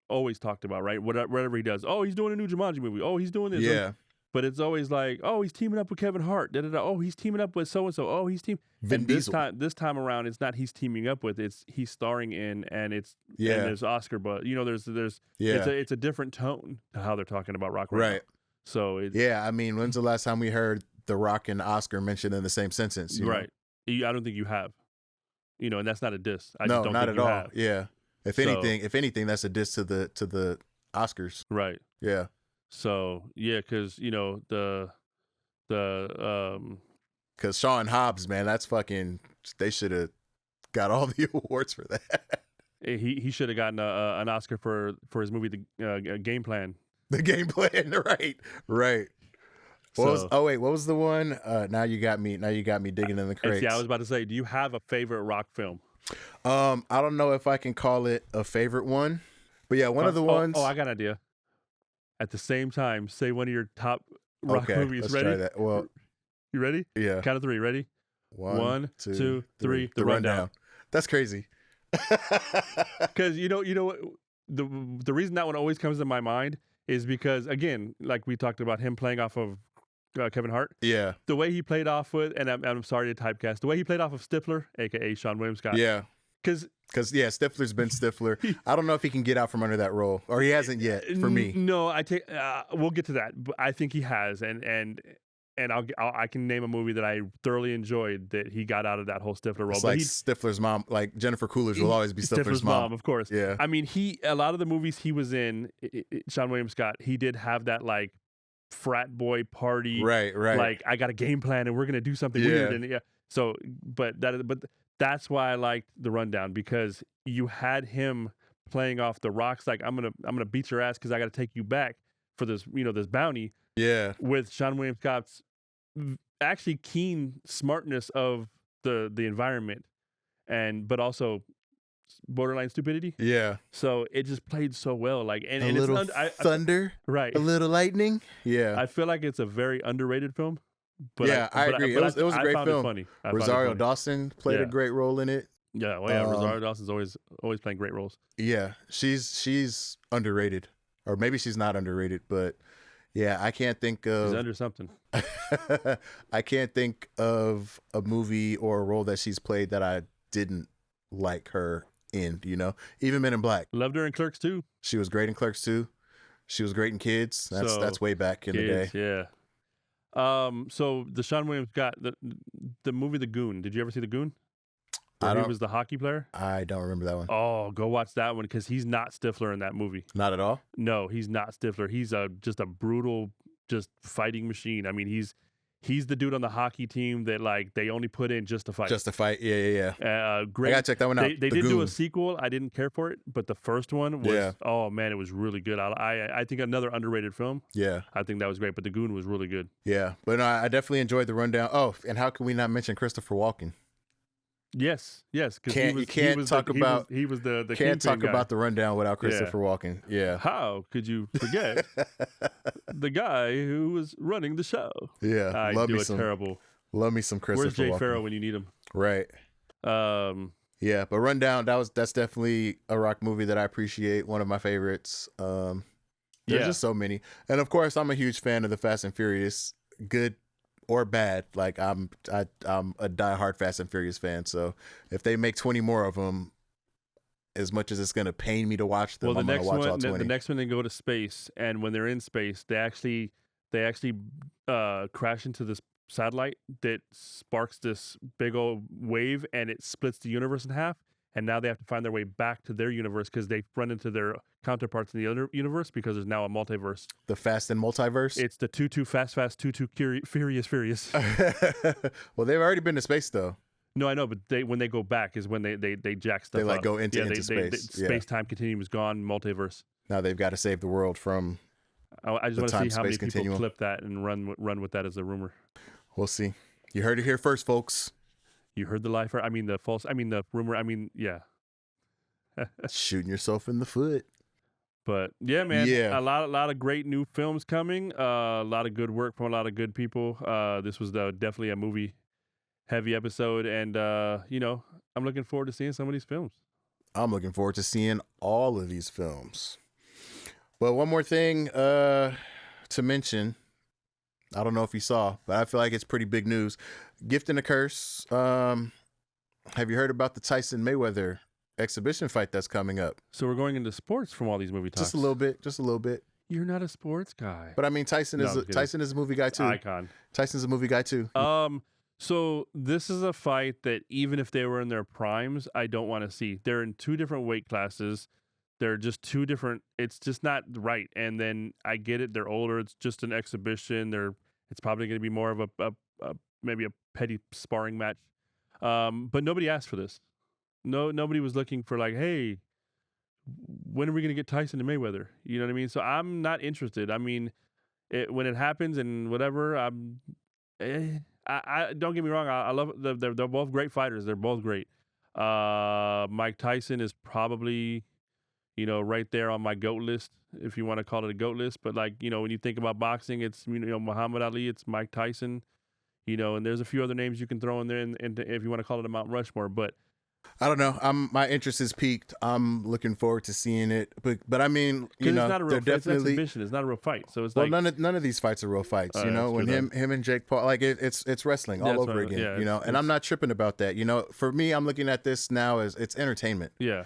always talked about, right? Whatever he does. Oh, he's doing a new Jumanji movie. Oh, he's doing this. Yeah. But it's always like, oh, he's teaming up with Kevin Hart. Da-da-da. Oh, he's teaming up with so-and-so. Oh, he's teaming. Vin Diesel. This time around, it's not he's teaming up with. It's he's starring in, and it's and there's Oscar, but there's it's a different tone to how they're talking about Rock right now. So I mean, when's the last time we heard The Rock and Oscar mentioned in the same sentence? Right. I don't think you have. And that's not a diss. I no, just don't not think at all. Have. Yeah. If anything, that's a diss to the Oscars. Right. Yeah. So because because Sean Hobbs, man, that's fucking. They should have got all the awards for that. He should have gotten an Oscar for his movie, The Game Plan. The Game Plan, right. What was the one? Now you got me digging in the crates. Yeah, I was about to say, do you have a favorite Rock film? I don't know if I can call it a favorite one, but yeah, one of the ones. Oh, I got an idea. At the same time, say one of your top Rock movies. Let's ready? Try that. Well, you ready? Yeah. Count of three. Ready? One, two, three. The Rundown. That's crazy. Because you know what? the reason that one always comes to my mind is because, again, like we talked about him playing off of Kevin Hart. Yeah. The way he played off with, and I'm sorry to typecast, the way he played off of Stifler, a.k.a. Sean William Scott. Yeah. Because Stifler's been Stifler. I don't know if he can get out from under that role, or he hasn't yet. For me, no, we'll get to that. But I think he has, and I can name a movie that I thoroughly enjoyed that he got out of that whole Stifler role. It's like Stifler's mom, like Jennifer Coolidge will always be Stifler's mom, of course. Yeah, I mean, a lot of the movies he was in, Sean William Scott, he did have that like frat boy party, right. Like I got a game plan and we're gonna do something weird, and So, but that's why I liked The Rundown, because you had him playing off the rocks, like I'm gonna beat your ass because I got to take you back for this, this bounty. Yeah, with Sean William Scott's actually keen smartness of the environment, but also borderline stupidity. Yeah. So it just played so well. Like and a little thunder, right? A little lightning. Yeah. I feel like it's a very underrated film. But I agree. It was a great film. Funny. Rosario Dawson played a great role in it. Yeah. Well, yeah. Rosario Dawson's always playing great roles. Yeah. She's underrated, or maybe she's not underrated, but. Yeah, I can't think of... She's under something. I can't think of a movie or a role that she's played that I didn't like her in, Even Men in Black. Loved her in Clerks 2. She was great in Clerks 2. She was great in Kids. That's way back in the day. Yeah. So the Sean William Scott, the movie The Goon. Did you ever see The Goon? He was the hockey player? I don't remember that one. Oh, go watch that one, because he's not Stifler in that movie. Not at all? No, he's not Stifler. He's just a brutal, just fighting machine. I mean, he's the dude on the hockey team that like they only put in just to fight. Just to fight, yeah. Great. I gotta check that one out. They did do a sequel. I didn't care for it, but the first one was, oh man, it was really good. I think another underrated film. Yeah. I think that was great, but The Goon was really good. Yeah, but no, I definitely enjoyed The Rundown. Oh, and how can we not mention Christopher Walken? Yes, because you can't talk about The Rundown without Christopher Walken. Yeah, how could you forget the guy who was running the show? Yeah, love me some Christopher. Where's Jay Walken. Farrell when you need him? Right. Yeah, but Rundown, that's definitely a rock movie that I appreciate. One of my favorites. There's just so many, and of course, I'm a huge fan of the Fast and Furious. Good or bad, like I'm a diehard Fast and Furious fan. So if they make 20 more of them, as much as it's gonna pain me to watch them, I'm gonna watch all 20. The next one, they go to space, and when they're in space, they actually crash into this satellite that sparks this big old wave, and it splits the universe in half. And now they have to find their way back to their universe because they run into their counterparts in the other universe, because there's now a multiverse. The Fast and Multiverse? It's the 2-2 fast, 2-2 furious. Well, they've already been to space, though. No, I know, but when they go back is when they jack stuff up. They go into space. Space-time continuum is gone, multiverse. Now they've got to save the world from I just want to see how many people clip that and run with that as a rumor. We'll see. You heard it here first, folks. You heard the lie. The rumor. Yeah. Shooting yourself in the foot. But yeah, man. Yeah. A lot of great new films coming. A lot of good work from a lot of good people. This was definitely a movie heavy episode, and I'm looking forward to seeing some of these films. I'm looking forward to seeing all of these films. But one more thing to mention. I don't know if you saw, but I feel like it's pretty big news. Gift and a Curse. Have you heard about the Tyson Mayweather exhibition fight that's coming up? So we're going into sports from all these movie talks. Just a little bit. You're not a sports guy. But I mean, Tyson is a movie guy too. Icon. Tyson's a movie guy too. So this is a fight that even if they were in their primes, I don't want to see. They're in two different weight classes. They're just two different. It's just not right. And then I get it. They're older. It's just an exhibition. It's probably going to be more of a maybe a petty sparring match. But nobody asked for this. Nobody was looking for like, hey, when are we going to get Tyson and Mayweather? You know what I mean? So I'm not interested. I mean, when it happens and whatever, I don't get me wrong. I love it. They're both great fighters. They're both great. Mike Tyson is probably, right there on my GOAT list, if you want to call it a GOAT list. But like, when you think about boxing, it's, Muhammad Ali, it's Mike Tyson, and there's a few other names you can throw in there and if you want to call it a Mount Rushmore. But I don't know. My interest is piqued. I'm looking forward to seeing it. But I mean, it's not a real, it's exhibition. It's not a real fight. So it's like none of these fights are real fights. When him and Jake Paul, like it's wrestling all over again. Yeah, and I'm not tripping about that. For me, I'm looking at this now as it's entertainment. Yeah.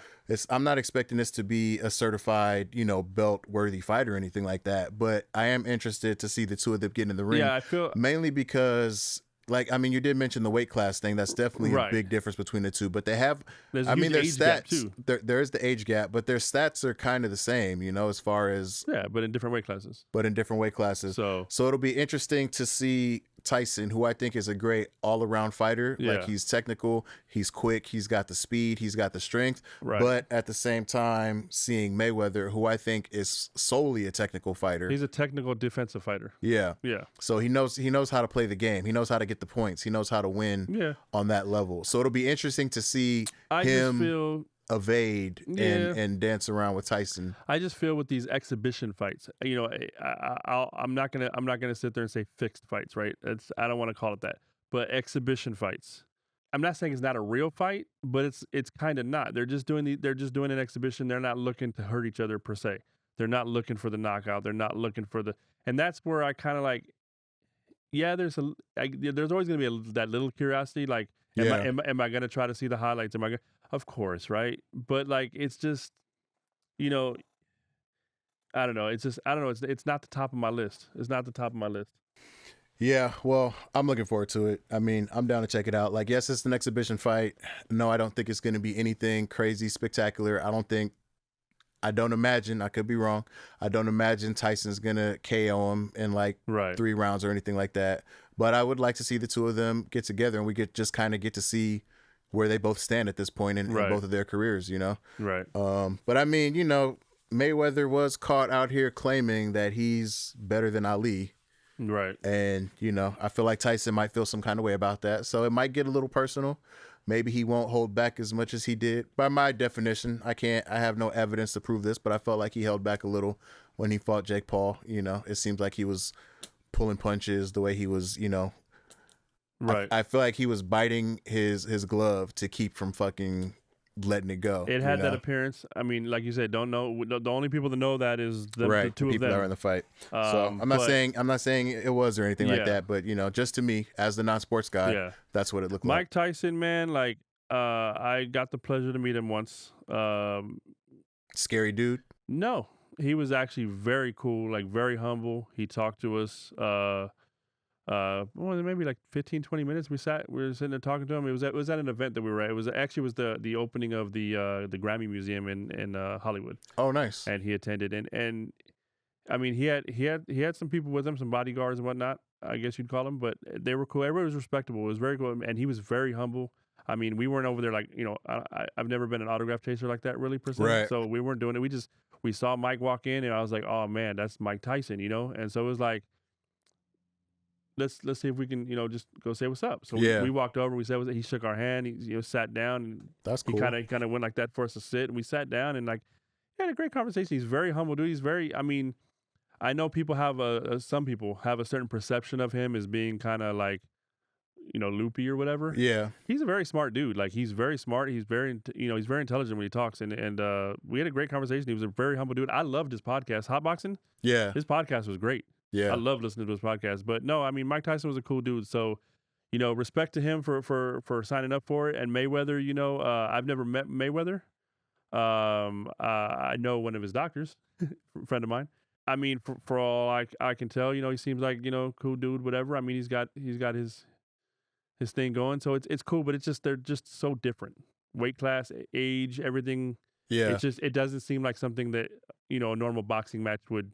I'm not expecting this to be a certified, belt worthy fight or anything like that. But I am interested to see the two of them get in the ring. Yeah, I feel mainly because. You did mention the weight class thing. That's definitely a big difference between the two. But they have, their stats. There is the age gap, but their stats are kind of the same, as far as. Yeah, but in different weight classes. So it'll be interesting to see Tyson, who I think is a great all-around fighter. Yeah. Like, he's technical, he's quick, he's got the speed, he's got the strength. Right. But at the same time, seeing Mayweather, who I think is solely a technical fighter. He's a technical defensive fighter. Yeah. Yeah. So he knows how to play the game. He knows how to get the points. He knows how to win on that level. So it'll be interesting to see him evade and dance around with Tyson. I just feel with these exhibition fights, I'm not gonna sit there and say fixed fights, right? I don't want to call it that, but exhibition fights. I'm not saying it's not a real fight, but it's kind of not. They're just doing an exhibition. They're not looking to hurt each other per se. They're not looking for the knockout. They're not looking for and that's where I kind of like. Yeah, there's always gonna be that little curiosity, like. Am I gonna try to see the highlights? Of course, right? But like, it's just, I don't know. It's just, I don't know. It's not the top of my list. It's not the top of my list. Yeah, well, I'm looking forward to it. I mean, I'm down to check it out. Like, yes, it's an exhibition fight. No, I don't think it's going to be anything crazy spectacular. I don't imagine, I could be wrong, I don't imagine Tyson's going to KO him in 3 rounds or anything like that. But I would like to see the two of them get together and we get to see where they both stand at this point in both of their careers, Right. But I mean, Mayweather was caught out here claiming that he's better than Ali. Right. And, I feel like Tyson might feel some kind of way about that. So it might get a little personal. Maybe he won't hold back as much as he did. By my definition, I have no evidence to prove this, but I felt like he held back a little when he fought Jake Paul. It seems like he was pulling punches the way he was, Right. I feel like he was biting his glove to keep from fucking letting it go. It had that appearance. I mean, like you said, don't know. The only people that know that is the two the of them. people that are in the fight. So I'm not saying it was or anything like that, but just to me as the non-sports guy, that's what it looked like. Mike Tyson, man, like I got the pleasure to meet him once. Scary dude? No, he was actually very cool, like very humble. He talked to us. Maybe like 15, 20 minutes. We were sitting there talking to him. It was at an event that we were at. It was the opening of the Grammy Museum in Hollywood. Oh, nice. And he attended, and I mean, he had some people with him, some bodyguards and whatnot, I guess you'd call them, but they were cool. Everybody was respectable. It was very cool, and he was very humble. I mean, we weren't over there like, I've never been an autograph chaser like that really per se. Right. So we weren't doing it. We saw Mike walk in, and I was like, oh man, that's Mike Tyson, and so it was like, let's see if we can, just go say what's up. So we walked over, we said, he shook our hand, he sat down, and that's cool. He kind of went like that for us to sit, and we sat down, and like, he had a great conversation. He's very humble dude. He's very, I mean, I know people have some people have a certain perception of him as being kind of like, loopy or whatever. Yeah. He's a very smart dude. Like, he's very smart. He's very, he's very intelligent when he talks, and we had a great conversation. He was a very humble dude. I loved his podcast, Hotboxing. Yeah. His podcast was great. Yeah. I love listening to his podcast. But no, I mean, Mike Tyson was a cool dude. So, respect to him for signing up for it. And Mayweather, I've never met Mayweather. I know one of his doctors, a friend of mine. I mean, for all I can tell, he seems like, cool dude, whatever. I mean, he's got his thing going. So it's cool, but they're just so different. Weight class, age, everything. Yeah. It doesn't seem like something that, a normal boxing match would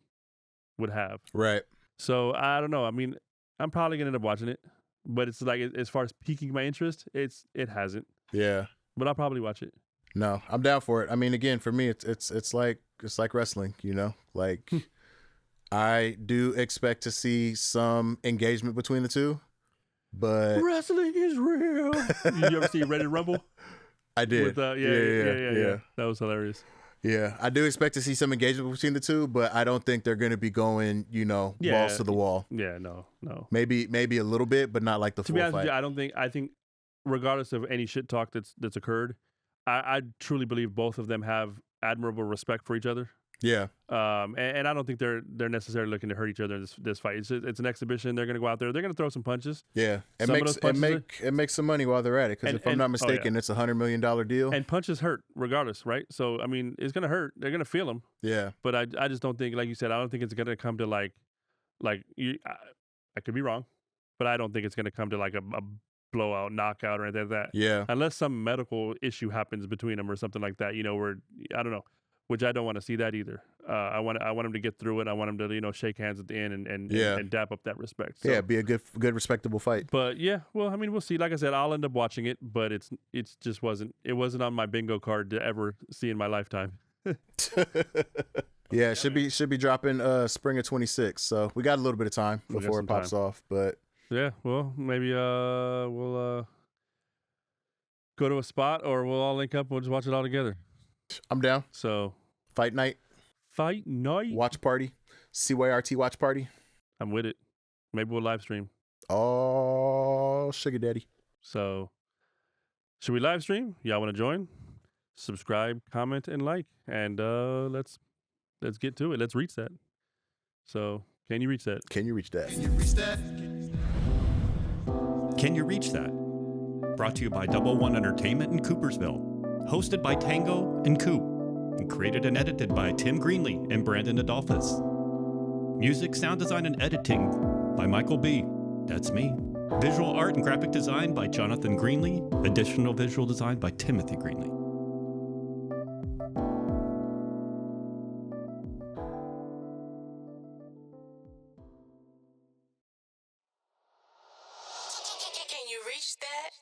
have. Right. So I don't know. I mean, I'm probably gonna end up watching it, but it's like, as far as piquing my interest, it hasn't. Yeah. But I'll probably watch it. No, I'm down for it. I mean, again, for me, it's like wrestling. Like I do expect to see some engagement between the two, but wrestling is real. You ever see Ready to Rumble? I did. Yeah. That was hilarious. Yeah, I do expect to see some engagement between the two, but I don't think they're going to be going, balls to the wall. Yeah, no. Maybe a little bit, but not like the full fight. To be honest with you, I think regardless of any shit talk that's occurred, I truly believe both of them have admirable respect for each other. Yeah. And I don't think they're necessarily looking to hurt each other in this fight. It's an exhibition. They're going to go out there. They're going to throw some punches. Yeah. It makes some money while they're at it. Because if I'm not mistaken, it's $100 million deal. And punches hurt regardless, right? So, I mean, it's going to hurt. They're going to feel them. Yeah. But I just don't think, like you said, I don't think it's going to come to like you. I could be wrong, but I don't think it's going to come to like a blowout, knockout, or anything like that. Yeah. Unless some medical issue happens between them or something like that, where I don't know. Which I don't want to see that either. I want him to get through it. I want him to shake hands at the end and dap up that respect. So, yeah, be a good respectable fight. But yeah, well, I mean, we'll see. Like I said, I'll end up watching it, but it wasn't on my bingo card to ever see in my lifetime. Yeah, it should be dropping spring of 26. So we got a little bit of time before it pops off. But yeah, well, maybe we'll go to a spot, or we'll all link up and we'll just watch it all together. I'm down. So fight night, watch party, CYRT watch party. I'm with it. Maybe we'll live stream. Oh, sugar daddy. So should we live stream? Y'all want to join? Subscribe, comment, and like, and let's get to it. Let's reach that. So can you reach that? Can you reach that? Can you reach that? Can you reach that? Brought to you by Double One Entertainment in Coopersville. Hosted by Tango and Coop, and created and edited by Tim Greenlee and Brandon Adolphus. Music, sound design, and editing by Michael B. That's me. Visual art and graphic design by Jonathan Greenlee. Additional visual design by Timothy Greenlee. Can you reach that?